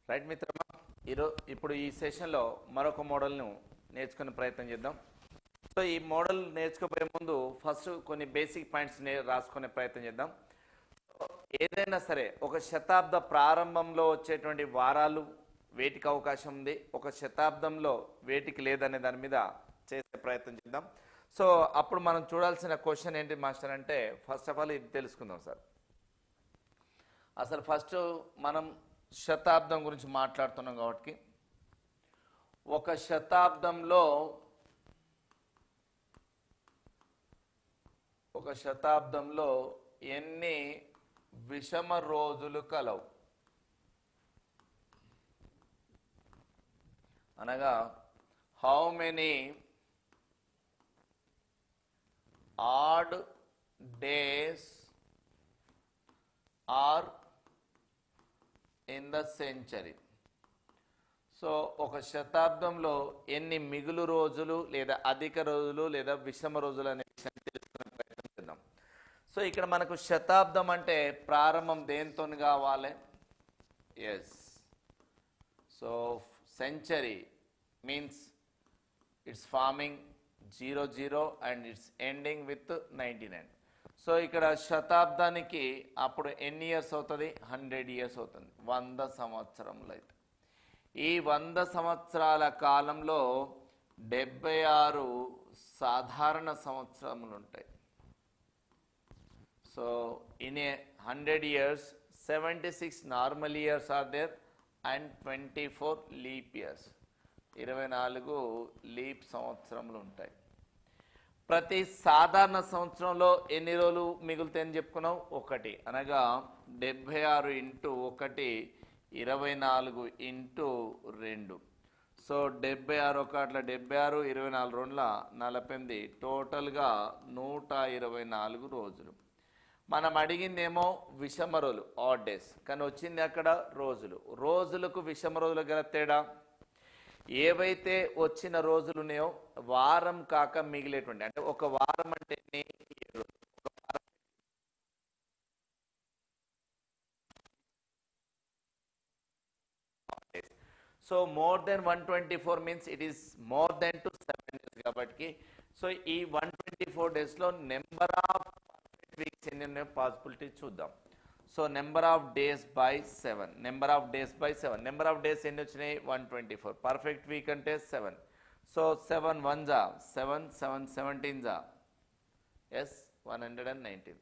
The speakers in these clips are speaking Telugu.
రైట్ మిత్రమా, ఇప్పుడు ఈ సెషన్లో మరొక మోడల్ను నేర్చుకునే ప్రయత్నం చేద్దాం. సో ఈ మోడల్ నేర్చుకోబోయే ముందు ఫస్ట్ కొన్ని బేసిక్ పాయింట్స్ రాసుకునే ప్రయత్నం చేద్దాం. ఏదైనా సరే ఒక శతాబ్ద ప్రారంభంలో వచ్చేటువంటి వారాలు వేటికి అవకాశం ఉంది, ఒక శతాబ్దంలో వేటికి లేదనే దాని మీద చేసే ప్రయత్నం చేద్దాం. సో అప్పుడు మనం చూడాల్సిన క్వశ్చన్ ఏంటి మాస్టర్ అంటే, ఫస్ట్ ఆఫ్ ఆల్ ఇది తెలుసుకుందాం సార్. అసలు ఫస్ట్ మనం శతాబ్దం గురించి మాట్లాడుతున్నాం కాబట్టి ఒక శతాబ్దంలో ఎన్ని విషమ రోజులు కలవు అనగా how many odd days are in the century. So ఒక శతాబ్దంలో ఎన్ని మిగులు రోజులు లేదా అధిక రోజులు లేదా విషమ రోజులు అనే విషయాన్ని తెలుసుకునే ప్రయత్నం చేద్దాం. సో ఇక్కడ మనకు శతాబ్దం అంటే ప్రారంభం దేంతో కావాలి? Yes. So century means it's forming 00 and it's ending with 99. So ఇక్కడ శతాబ్దానికి అప్పుడు ఎన్ని ఇయర్స్ అవుతుంది? 100 ఇయర్స్ అవుతుంది, 100 సంవత్సరములు. అయితే ఈ 100 సంవత్సరాల కాలంలో 76 సాధారణ సంవత్సరములు ఉంటాయి. So in a 100 years 76 normal years are there and 24 leap years, 24 leap సంవత్సరములు ఉంటాయి. ప్రతి సాధారణ సంవత్సరంలో ఎన్ని రోజులు మిగులుతాయని చెప్పుకున్నాం? 1. అనగా 76 ఇంటూ 1 24 ఇంటూ 2. సో 76 1 76, 24 2 48, టోటల్గా 124 రోజులు. మనం అడిగిందేమో విషమ రోజులు, ఆడ్ డేస్, కానీ వచ్చింది అక్కడ రోజులు. రోజులకు విషమ రోజులు గల తేడా, ఏవైతే వచ్చిన రోజులు ఉన్నాయో వారం కాక మిగిలేటువంటి, అంటే ఒక వారం అంటే 7 రోజులు. So more than 124 means it is more than to 7 days కాబట్టి, సో ఈ 124 daysలో నెంబర్ ఆఫ్ వీక్స్ ఎన్ని ఉన్నాయో పాసిబిలిటీ చూద్దాం. So number of days by 7, number of days by 7, number of days ఎన్ని వచ్చినాయి? 124. పర్ఫెక్ట్ వీక్ అంటే 7. సో 7 1 7, 7 17 ఎస్ 119,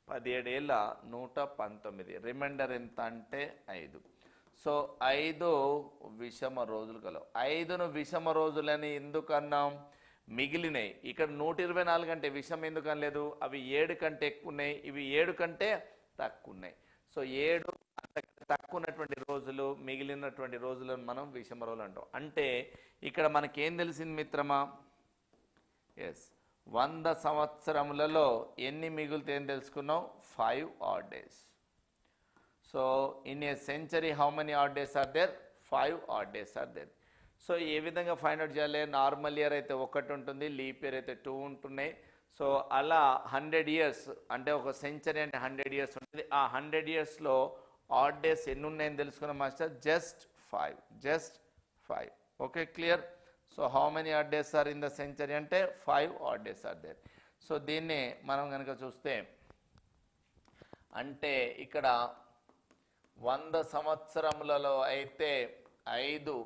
17 ఏళ్ళ 119. రిమైండర్ ఎంత అంటే 5. సో 5 విషమ రోజులు కలవు. 5ను విషమ రోజులని ఎందుకు అన్నాం? మిగిలినాయి ఇక్కడ 124 అంటే విషం ఎందుకు అనలేదు? అవి 7 కంటే ఎక్కువ ఉన్నాయి, ఇవి 7 కంటే తక్కువ ఉన్నాయి. సో 7 అంతకంటే తక్కువ ఉన్నటువంటి రోజులు, మిగిలినటువంటి రోజులను మనం విషమ రోజులు అంటాం. అంటే ఇక్కడ మనకేం తెలిసింది మిత్రమా? ఎస్, 100 సంవత్సరములలో ఎన్ని మిగులుతాయని తెలుసుకున్నాం? 5 odd days. So in a century how many odd days are there? 5 odd days are there. సో ఏ విధంగా ఫైండ్ అవుట్ చేయాలి? నార్మల్ ఇయర్ అయితే 1 ఉంటుంది, లీప్ ఇయర్ అయితే 2 ఉంటున్నాయి. సో అలా 100 years అంటే ఒక సెంచరీ అంటే 100 years ఉంటుంది. ఆ 100 yearsలో ఆడ్ డేస్ ఎన్ని ఉన్నాయని తెలుసుకున్నాం master? Just 5. Okay, clear. So how many odd days are in the century అంటే 5 odd days are there. So దీన్ని మనం కనుక చూస్తే, అంటే ఇక్కడ 100 సంవత్సరములలో అయితే 5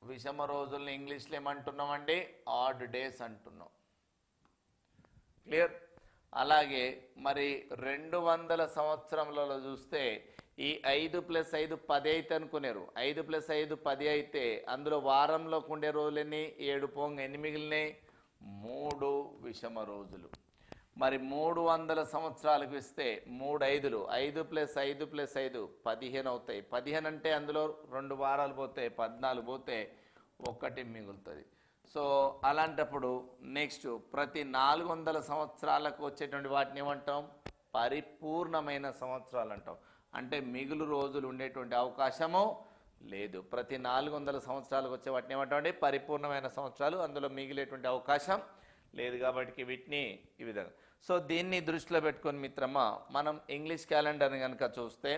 విషమ రోజుల్ని ఇంగ్లీష్లో ఏమంటున్నామండి? ఆడ్ డేస్ అంటున్నాం. క్లియర్. అలాగే మరి 200 సంవత్సరములలో చూస్తే ఈ 5 + 5 10 అయితే అనుకున్నారు. 5 + 5 10 అయితే అందులో వారంలోకి ఉండే రోజులు ఎన్ని? 7 పోంగ ఎన్ని మిగిలినాయి? 3 విషమ రోజులు. మరి 300 సంవత్సరాలకు ఇస్తే 3 5లు, 5 + 5 + 5 15 అవుతాయి. 15 అంటే అందులో 2 వారాలు పోతాయి, 14 పోతే 1 మిగులుతుంది. సో అలాంటప్పుడు నెక్స్ట్ ప్రతి 400 సంవత్సరాలకు వచ్చేటువంటి వాటిని ఏమంటాం? పరిపూర్ణమైన సంవత్సరాలు అంటాం. అంటే మిగులు రోజులు ఉండేటువంటి అవకాశము లేదు. ప్రతి 400 సంవత్సరాలకు వచ్చే వాటిని ఏమంటామండి? పరిపూర్ణమైన సంవత్సరాలు, అందులో మిగిలేటువంటి అవకాశం లేదు. కాబట్టి వీటిని ఈ విధంగా. సో దీన్ని దృష్టిలో పెట్టుకొని మిత్రమా, మనం ఇంగ్లీష్ క్యాలెండర్ని కనుక చూస్తే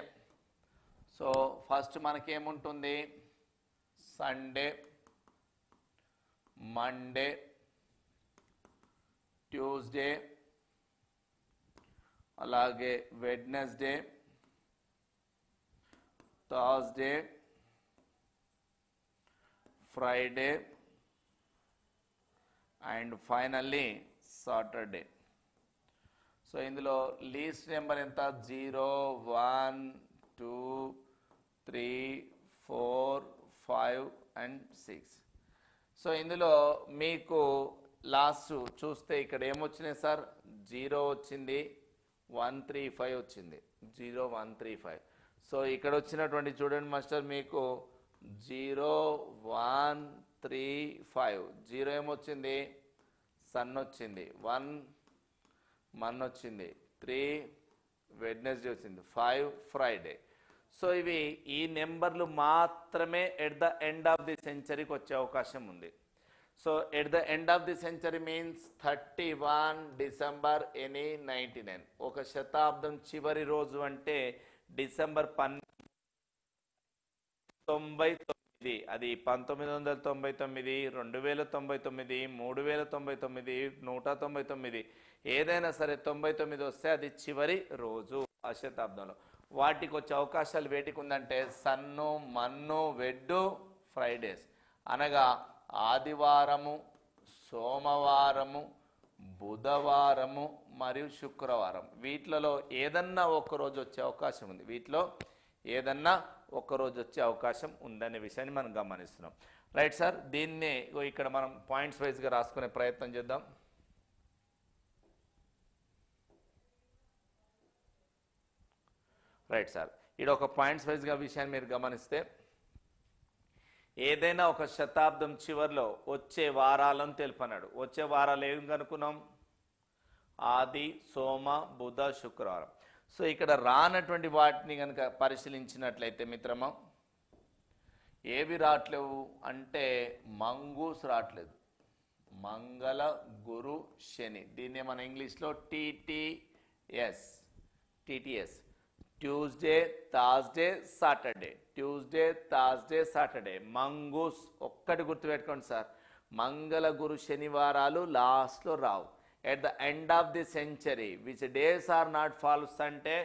సో ఫస్ట్ మనకేముంటుంది, సండే, మండే, ట్యూస్డే, అలాగే Wednesday, Thursday, Friday and finally Saturday. So ఇందులో లీస్ట్ నెంబర్ ఎంత, 0, 1, 2, 3, 4, 5 అండ్ 6. సో ఇందులో మీకు లాస్ట్ చూస్తే ఇక్కడ ఏమొచ్చినాయి సార్, 0 వచ్చింది, 1, 3, 5 వచ్చింది, 0, 1, 3, 5. సో ఇక్కడ వచ్చినటువంటి చూడండి మాస్టర్, మీకు 0, 1, 3, 5. 0 ఏమొచ్చింది, సన్ వచ్చింది, 1 మన్ వచ్చింది, 3 వెడ్నెస్డే వచ్చింది, 5 ఫ్రైడే. సో ఇవి ఈ నెంబర్లు మాత్రమే at the end of the సెంచరీకి వచ్చే అవకాశం ఉంది. So at the end of the century means 31 December any 99. ఒక శతాబ్దం చివరి రోజు అంటే డిసెంబర్ 1999. అది 1999, 2099, 3099, 199, ఏదైనా సరే 99 వస్తే అది చివరి రోజు ఆ శతాబ్దంలో. వాటికి వచ్చే అవకాశాలు వేటికి ఉందంటే సన్ను, మన్ను, వెడ్డు, ఫ్రైడేస్ అనగా ఆదివారము, సోమవారము, బుధవారము మరియు శుక్రవారం. వీటిలలో ఏదన్నా ఒక రోజు వచ్చే అవకాశం ఉంది, వీటిలో ఏదన్నా ఒక రోజు వచ్చే అవకాశం ఉందనే విషయాన్ని మనం గమనిస్తున్నాం. రైట్ సార్, దీన్ని ఇక్కడ మనం పాయింట్స్ వైజ్గా రాసుకునే ప్రయత్నం చేద్దాం. రైట్ సార్, ఇది ఒక పాయింట్స్ వైజ్గా విషయాన్ని మీరు గమనిస్తే ఏదైనా ఒక శతాబ్దం చివరిలో వచ్చే వారాలను తెలుపన్నాడు. వచ్చే వారాలు ఏం కనుక్కున్నాం, ఆది, సోమ, బుధ, శుక్రవారం. సో ఇక్కడ రానటువంటి వాటిని కనుక పరిశీలించినట్లయితే మిత్రమా, ఏవి రావట్లేవు అంటే మంగూస్ రావట్లేదు, మంగళ, గురు, శని. దీన్ని మన ఇంగ్లీష్లో TTS, Tuesday, Thursday, Saturday, Tuesday, Thursday, Saturday. Mongoose ఒక్కటి గుర్తుపెట్టుకోండి సార్, మంగళ, గురు, శనివారాలు లాస్ట్లో రావు. At the end of the century which days are not falls అంటే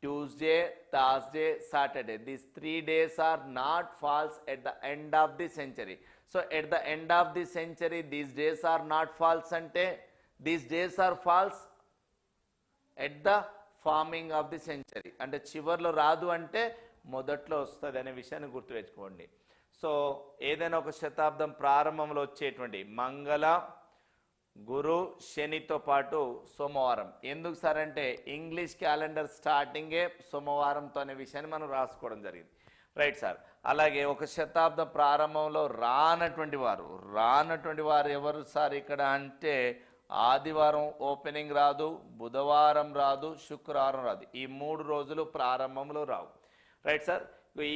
Tuesday, Thursday, Saturday. These 3 days are not false at the end of the century. So at the end of the century these days are not false ante these days are false at the forming of the century. అంటే చివర్లో రాదు అంటే మొదట్లో వస్తుంది అనే విషయాన్ని గుర్తుపెట్టుకోండి. సో ఏదైనా ఒక శతాబ్దం ప్రారంభంలో వచ్చేటువంటి మంగళ, గురు, శనితో పాటు సోమవారం. ఎందుకు సార్ అంటే ఇంగ్లీష్ క్యాలెండర్ స్టార్టింగే సోమవారంతో అనే విషయాన్ని మనం రాసుకోవడం జరిగింది. రైట్ సార్, అలాగే ఒక శతాబ్దం ప్రారంభంలో రానటువంటి వారు ఎవరు సార్ ఇక్కడ అంటే ఆదివారం ఓపెనింగ్ రాదు, బుధవారం రాదు, శుక్రవారం రాదు. ఈ 3 రోజులు ప్రారంభంలో రావు. రైట్ సార్,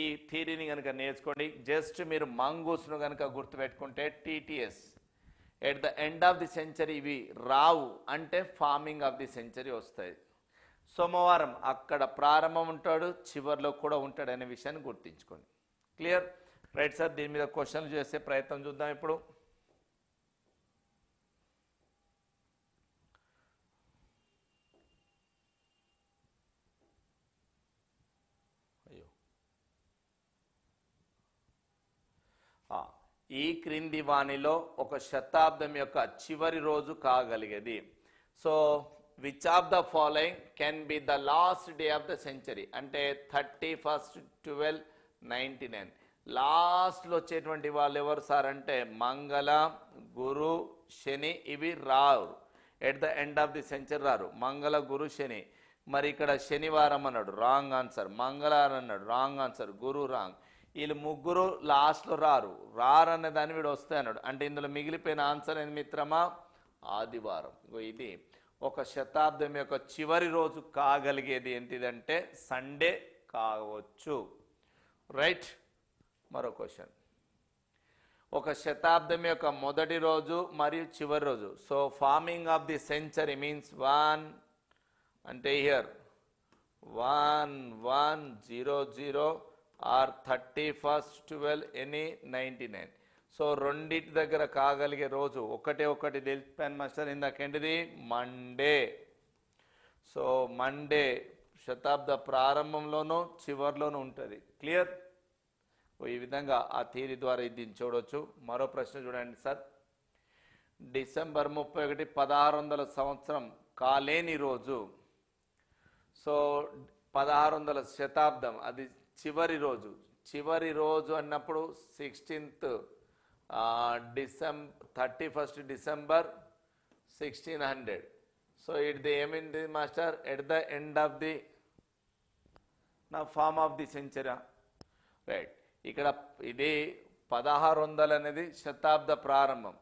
ఈ థియరీని కనుక నేర్చుకోండి. జస్ట్ మీరు మంగూస్ను కనుక గుర్తుపెట్టుకుంటే TTS at the end of the century ఇవి రావు అంటే ఫార్మింగ్ ఆఫ్ ది సెంచరీ వస్తాయి. సోమవారం అక్కడ ప్రారంభం ఉంటాడు, చివరిలో కూడా ఉంటాడు అనే విషయాన్ని గుర్తించుకోండి. క్లియర్? రైట్ సార్, దీని మీద క్వశ్చన్లు చేసే ప్రయత్నం చూద్దాం ఇప్పుడు. ఈ క్రింది వాణిలో ఒక శతాబ్దం యొక్క చివరి రోజు కాగలిగేది. So which of the following can be the last day of the century అంటే 31st 1299. లాస్ట్లో వచ్చేటువంటి వాళ్ళు ఎవరు సార్ అంటే మంగళ, గురు, శని ఇవి రారు. At the end of the century రారు. మంగళ, గురు, శని. మరి ఇక్కడ శనివారం అన్నాడు, రాంగ్ ఆన్సర్. మంగళవారం అన్నాడు, రాంగ్ ఆన్సర్. గురు రాంగ్. వీళ్ళు ముగ్గురు లాస్ట్లో రారనే దాన్ని వీడు వస్తే అన్నాడు. అంటే ఇందులో మిగిలిపోయిన ఆన్సర్ ఏంది మిత్రమా? ఆదివారం. ఇది ఒక శతాబ్దం యొక్క చివరి రోజు కాగలిగేది ఏంటిదంటే సండే కావచ్చు. రైట్, మరో క్వశ్చన్. ఒక శతాబ్దం యొక్క మొదటి రోజు మరియు చివరి రోజు. So farming of the century means 1 అంటే here 1100 are 31st 12 any 99. So రెండింటి దగ్గర కాగలిగే రోజు ఒకటి తెలిపాను మాస్టర్. ఇందాకేంటిది మండే. సో మండే శతాబ్ద ప్రారంభంలోనూ చివరిలోనూ ఉంటుంది. క్లియర్? ఈ విధంగా ఆ థియరీ ద్వారా దీన్ని చూడవచ్చు. మరో ప్రశ్న చూడండి సార్. డిసెంబర్ 31 1600 సంవత్సరం కాలేని రోజు. సో 1600 శతాబ్దం అది చివరి రోజు. చివరి రోజు అన్నప్పుడు 16th December 31st December 1600. So it the ఏమైంది master? At the end of the నా form of the century. Right. ఇక్కడ ఇది 1600 అనేది శతాబ్ద ప్రారంభం.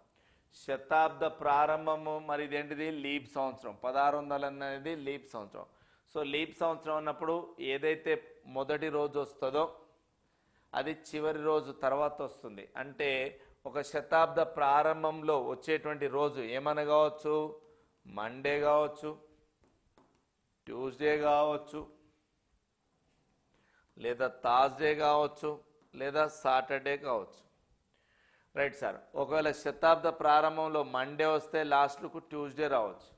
శతాబ్ద ప్రారంభము మరి ఇదేంటిది? లీప్ సంవత్సరం. 1600 అనేది లీప్ సంవత్సరం. సో లీప్ సంవత్సరం అన్నప్పుడు ఏదైతే మొదటి రోజు వస్తుందో అది చివరి రోజు తర్వాత వస్తుంది. అంటే ఒక శతాబ్ద ప్రారంభంలో వచ్చేటువంటి రోజు ఏమన్నా కావచ్చు, మండే కావచ్చు, ట్యూస్డే కావచ్చు, లేదా థర్స్డే కావచ్చు, లేదా సాటర్డే కావచ్చు. Right sir. ఒకవేళ శతాబ్ద ప్రారంభంలో మండే వస్తే లాస్ట్కు ట్యూస్డే రావచ్చు.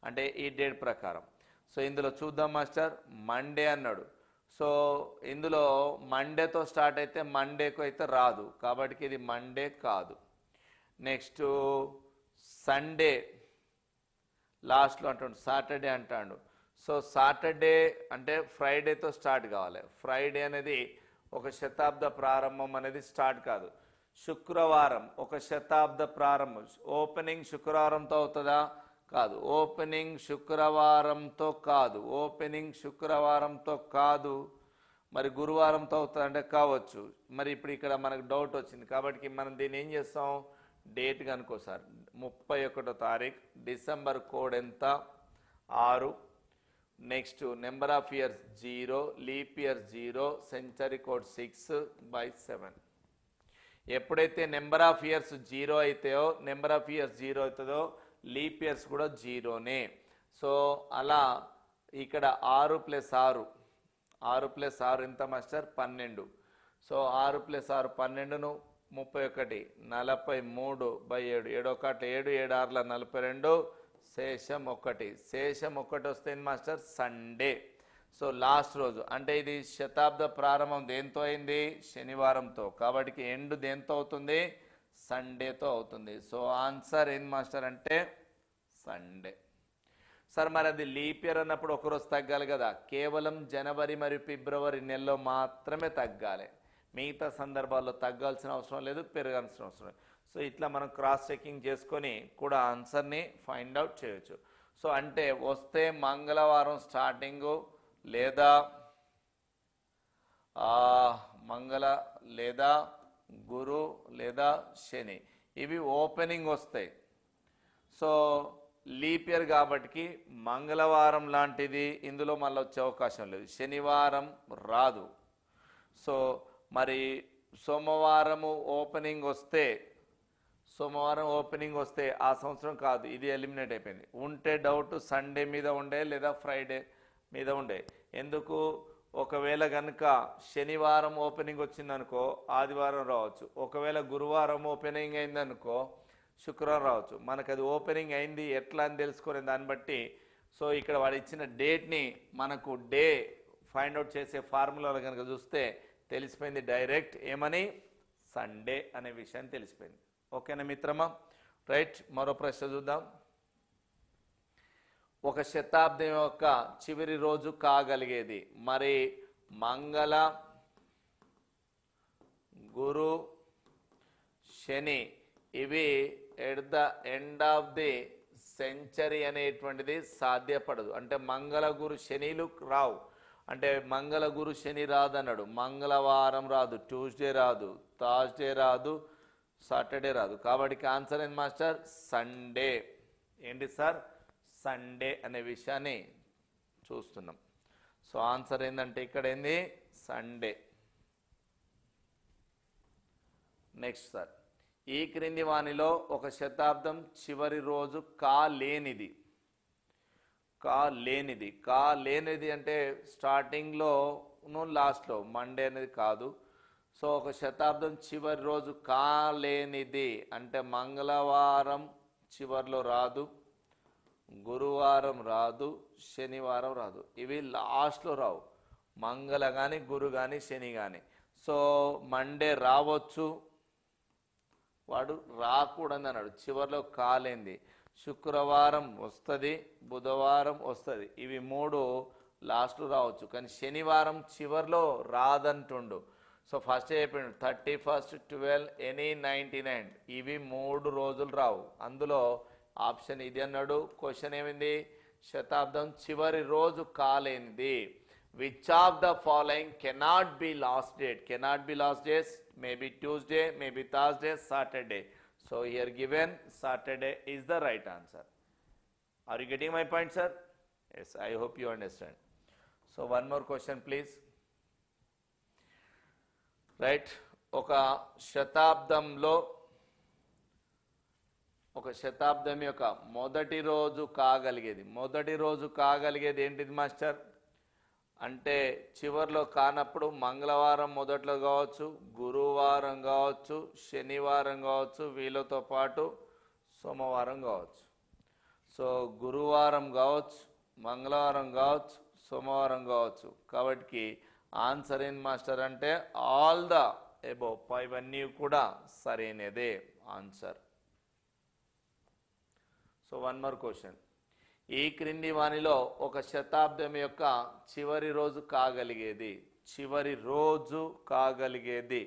అంటే ఈ డేట్ ప్రకారం. సో ఇందులో చూద్దాం మాస్టర్. మండే అన్నాడు. సో ఇందులో మండేతో స్టార్ట్ అయితే మండేకు అయితే రాదు, కాబట్టి ఇది మండే కాదు. నెక్స్ట్ సండే లాస్ట్లో అంటాడు, సాటర్డే అంటాడు. సో సాటర్డే అంటే ఫ్రైడేతో స్టార్ట్ కావాలి. ఫ్రైడే అనేది ఒక శతాబ్ద ప్రారంభం అనేది స్టార్ట్ కాదు. శుక్రవారం ఒక శతాబ్ద ప్రారంభం. ఓపెనింగ్ శుక్రవారంతో అవుతుందా? కాదు. ఓపెనింగ్ శుక్రవారంతో కాదు. ఓపెనింగ్ శుక్రవారంతో కాదు. మరి గురువారంతో అవుతుందంటే కావచ్చు. మరి ఇప్పుడు ఇక్కడ మనకు డౌట్ వచ్చింది కాబట్టి మనం దీన్ని ఏం చేస్తాం? డేట్ కనుకో సార్. 31వ తారీఖు. డిసెంబర్ కోడ్ ఎంత? 6. Next number of years 0, leap year 0, century code 6/7. ఎప్పుడైతే నెంబర్ ఆఫ్ ఇయర్స్ 0 అవుతాయో, నెంబర్ ఆఫ్ ఇయర్స్ 0 అవుతుందో లీప్ ఇయర్స్ కూడా 0నే. సో అలా ఇక్కడ 6 + 6 6 + 6 ఎంత మాస్టర్? 12. సో 6 + 6 12ను 31 43/7 7 1 7 7 6 42 శేషం 1. శేషం 1 వస్తే మాస్టర్ సండే. సో లాస్ట్ రోజు అంటే ఇది శతాబ్ద ప్రారంభం దేంతో అయింది? శనివారంతో. కాబట్టి ఎండ్ దేంతో అవుతుంది? సండేతో అవుతుంది. సో ఆన్సర్ ఏంది మాస్టర్ అంటే సండే. సార్ మరి అది లీప్ ఇయర్ అన్నప్పుడు ఒకరోజు తగ్గాలి కదా. కేవలం జనవరి మరియు ఫిబ్రవరి నెలలో మాత్రమే తగ్గాలి. మిగతా సందర్భాల్లో తగ్గాల్సిన అవసరం లేదు, పెరగాల్సిన అవసరం లేదు. సో ఇట్లా మనం క్రాస్ చెకింగ్ చేసుకొని కూడా ఆన్సర్ని ఫైండ్ అవుట్ చేయొచ్చు. సో అంటే వస్తే మంగళవారం స్టార్టింగు లేదా మంగళ లేదా గురు లేదా శని ఇవి ఓపెనింగ్ వస్తాయి. సో లీప్ ఇయర్ కాబట్టి మంగళవారం లాంటిది ఇందులో మళ్ళీ వచ్చే అవకాశం లేదు. శనివారం రాదు. సో మరి సోమవారం ఓపెనింగ్ వస్తే ఆ సంవత్సరం కాదు, ఇది ఎలిమినేట్ అయిపోయింది. ఉంటే డౌట్ సండే మీద ఉండే లేదా ఫ్రైడే మీద ఉండే. ఎందుకు? ఒకవేళ కనుక శనివారం ఓపెనింగ్ వచ్చిందనుకో ఆదివారం రావచ్చు. ఒకవేళ గురువారం ఓపెనింగ్ అయిందనుకో శుక్రవారం రావచ్చు. మనకు అది ఓపెనింగ్ అయింది ఎట్లా అని తెలుసుకునే దాన్ని బట్టి సో ఇక్కడ వాడు ఇచ్చిన డేట్ని మనకు డే ఫైండ్ అవుట్ చేసే ఫార్ములాలో కనుక చూస్తే తెలిసిపోయింది డైరెక్ట్ ఏమని? సండే అనే విషయాన్ని తెలిసిపోయింది. ఓకేనా మిత్రమా? రైట్. మరో ప్రశ్న చూద్దాం. ఒక శతాబ్దం యొక్క చివరి రోజు కాగలిగేది మరి మంగళ, గురు, శని ఇవి at the end of the century అనేటువంటిది సాధ్యపడదు. అంటే మంగళ, గురు, శనిలు రావు. అంటే మంగళ, గురు, శని రాదు అన్నాడు. మంగళవారం రాదు, ట్యూస్డే రాదు, థర్స్డే రాదు, సాటర్డే రాదు. కాబట్టి ఆన్సర్ ఏంటి మాస్టర్? సండే. ఏంటి సార్? సండే అనే విషయాన్ని చూస్తున్నాం. సో ఆన్సర్ ఏంటంటే ఇక్కడ ఏంది? సండే. Next sir. ఈ క్రింది వానిలో ఒక శతాబ్దం చివరి రోజు కాలేనిది. కా లేనిది. కా లేనిది అంటే స్టార్టింగ్లో లాస్ట్లో మండే అనేది కాదు. సో ఒక శతాబ్దం చివరి రోజు కాలేనిది అంటే మంగళవారం చివరిలో రాదు, గురువారం రాదు, శనివారం రాదు. ఇవి లాస్ట్లో రావు. మంగళ కానీ, గురు కానీ, శని కానీ. సో మండే రావచ్చు, వాడు రాకూడదు అన్నాడు. చివరిలో కాలేంది. శుక్రవారం వస్తుంది, బుధవారం వస్తుంది. ఇవి మూడు లాస్ట్లో రావచ్చు, కానీ శనివారం చివరిలో రాదంటుండు. సో ఫస్ట్ చెప్పిండు 31, 12, ఎనీ 99. ఇవి 3 రోజులు రావు. అందులో ఆప్షన్ ఇది అన్నాడు. క్వశ్చన్ ఏమైంది? శతాబ్దం చివరి రోజు కాలేనిది. Which of the following cannot be last date? Cannot be last days, maybe Tuesday, maybe Thursday, Saturday. So here given Saturday is the right answer. Are you getting my point, sir? Yes, I hope you understand. So one more question, please. Right, ఒక శతాబ్దంలో ఒక శతాబ్దం యొక్క మొదటి రోజు కాగలిగేది ఏంటిది మాస్టర్? అంటే చివర్లో కానప్పుడు మంగళవారం మొదట్లో కావచ్చు, గురువారం కావచ్చు, శనివారం కావచ్చు, వీళ్ళతో పాటు సోమవారం కావచ్చు. సో గురువారం కావచ్చు, మంగళవారం కావచ్చు, సోమవారం కావచ్చు. కాబట్టి ఆన్సర్ ఏం మాస్టర్ అంటే ఆల్ ద అబోవ్ ఇవన్నీ కూడా సరైనదే answer. So one more question. ఈ క్రింది వానిలో ఒక శతాబ్దం యొక్క చివరి రోజు కాగలిగేది.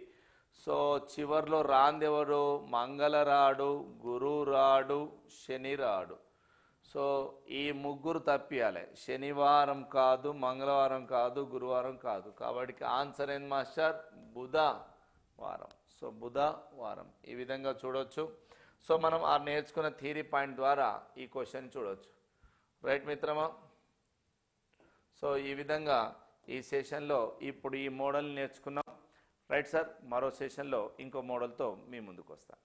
సో చివరిలో రాందెవరు? మంగళ రాడు, గురు రాడు, శని రాడు. సో ఈ ముగ్గురు తప్పియాలి. శనివారం కాదు, మంగళవారం కాదు, గురువారం కాదు. కాబట్టి ఆన్సర్ ఏంది మాస్టర్? బుధవారం. సో బుధవారం. ఈ విధంగా చూడొచ్చు. సో మనం ఆ నేర్చుకున్న థియరీ పాయింట్ ద్వారా ఈ క్వశ్చన్ చూడొచ్చు. రైట్ మిత్రమా? సో ఈ విధంగా ఈ సెషన్లో ఇప్పుడు ఈ మోడల్ నేర్చుకున్నాం. రైట్ సార్, మరో సెషన్లో ఇంకో మోడల్తో మీ ముందుకు వస్తాను.